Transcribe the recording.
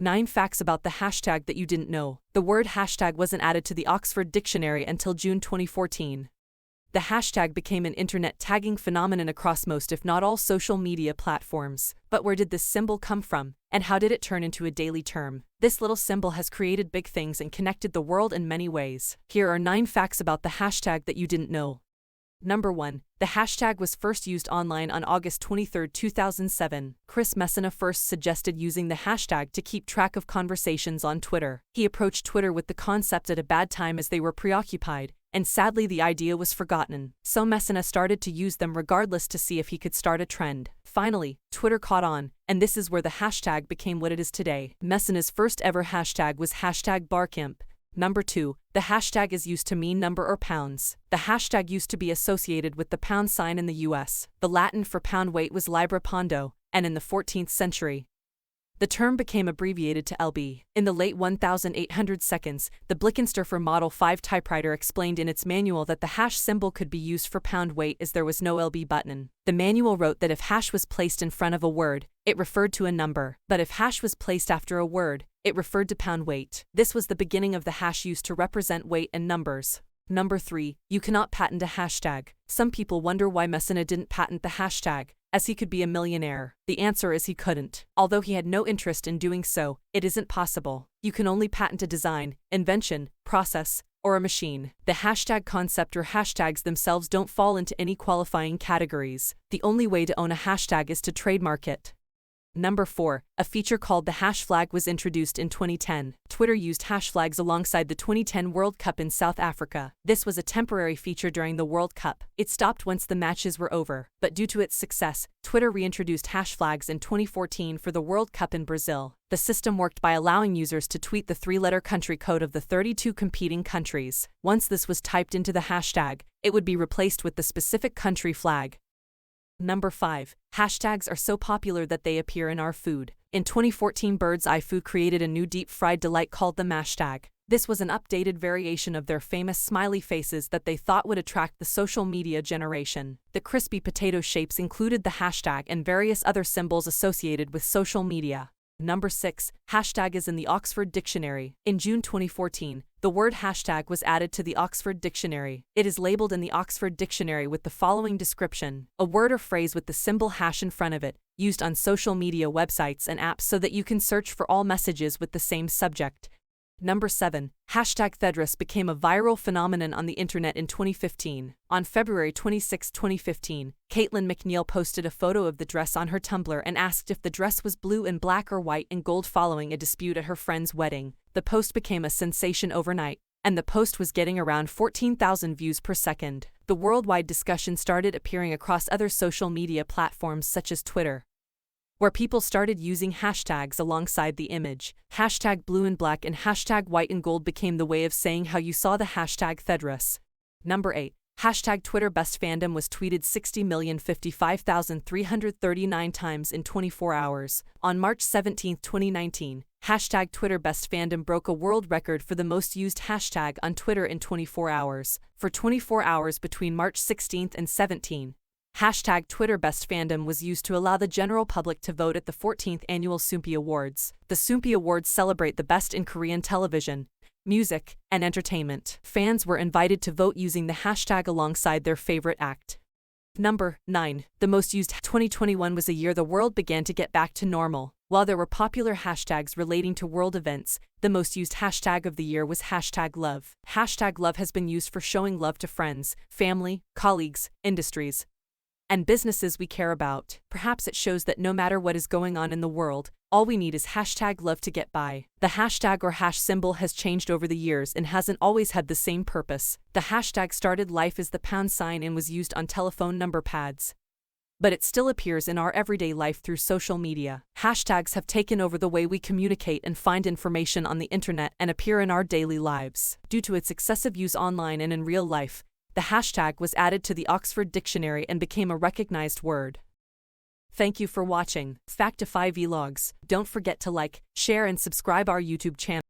9 facts about the hashtag that you didn't know. The word hashtag wasn't added to the Oxford Dictionary until June 2014. The hashtag became an internet tagging phenomenon across most if not all social media platforms. But where did this symbol come from, and how did it turn into a daily term? This little symbol has created big things and connected the world in many ways. Here are 9 facts about the hashtag that you didn't know. Number 1. The hashtag was first used online on August 23, 2007. Chris Messina first suggested using the hashtag to keep track of conversations on Twitter. He approached Twitter with the concept at a bad time as they were preoccupied, and sadly the idea was forgotten. So Messina started to use them regardless to see if he could start a trend. Finally, Twitter caught on, and this is where the hashtag became what it is today. Messina's first ever hashtag was #Barcamp. Number 2. The hashtag is used to mean number or pounds. The hashtag used to be associated with the pound sign in the US. The Latin for pound weight was libra pondo, and in the 14th century, the term became abbreviated to LB. In the late 1800 seconds, the Blickensderfer Model 5 typewriter explained in its manual that the hash symbol could be used for pound weight as there was no LB button. The manual wrote that if hash was placed in front of a word, it referred to a number, but if hash was placed after a word, it referred to pound weight. This was the beginning of the hash used to represent weight and numbers. Number 3. You cannot patent a hashtag. Some people wonder why Messina didn't patent the hashtag, as he could be a millionaire. The answer is he couldn't. Although he had no interest in doing so, it isn't possible. You can only patent a design, invention, process, or a machine. The hashtag concept or hashtags themselves don't fall into any qualifying categories. The only way to own a hashtag is to trademark it. Number 4. A feature called the hash flag was introduced in 2010. Twitter used hash flags alongside the 2010 World Cup in South Africa. This was a temporary feature during the World Cup. It stopped once the matches were over, but due to its success, Twitter reintroduced hash flags in 2014 for the World Cup in Brazil. The system worked by allowing users to tweet the 3-letter country code of the 32 competing countries. Once this was typed into the hashtag, it would be replaced with the specific country flag. Number 5. Hashtags are so popular that they appear in our food. In 2014, Bird's Eye Food created a new deep-fried delight called the mashtag. This was an updated variation of their famous smiley faces that they thought would attract the social media generation. The crispy potato shapes included the hashtag and various other symbols associated with social media. Number 6. Hashtag is in the Oxford Dictionary. In June 2014, the word hashtag was added to the Oxford Dictionary. It is labeled in the Oxford Dictionary with the following description: a word or phrase with the symbol hash in front of it, used on social media websites and apps so that you can search for all messages with the same subject. Number 7. Hashtag Fedris became a viral phenomenon on the internet in 2015. On February 26, 2015, Caitlin McNeil posted a photo of the dress on her Tumblr and asked if the dress was blue and black or white and gold following a dispute at her friend's wedding. The post became a sensation overnight, and the post was getting around 14,000 views per second. The worldwide discussion started appearing across other social media platforms such as Twitter, where people started using hashtags alongside the image. Hashtag blue and black and hashtag white and gold became the way of saying how you saw the hashtag Fedris. Number 8. Hashtag Twitter Best Fandom was tweeted 60,055,339 times in 24 hours. On March 17, 2019, hashtag Twitter Best Fandom broke a world record for the most used hashtag on Twitter in 24 hours. For 24 hours between March 16 and 17, hashtag Twitter Best Fandom was used to allow the general public to vote at the 14th Annual Soompi Awards. The Soompi Awards celebrate the best in Korean television, music, and entertainment. Fans were invited to vote using the hashtag alongside their favorite act. Number 9. The most used. 2021 was a year the world began to get back to normal. While there were popular hashtags relating to world events, the most used hashtag of the year was hashtag love. Hashtag love has been used for showing love to friends, family, colleagues, industries, and businesses we care about. Perhaps it shows that no matter what is going on in the world, all we need is hashtag love to get by. The hashtag or hash symbol has changed over the years and hasn't always had the same purpose. The hashtag started life as the pound sign and was used on telephone number pads, but it still appears in our everyday life through social media. Hashtags have taken over the way we communicate and find information on the internet and appear in our daily lives. Due to its excessive use online and in real life, the hashtag was added to the Oxford Dictionary and became a recognized word. Thank you for watching Factify Vlogs. Don't forget to like, share and subscribe our YouTube channel.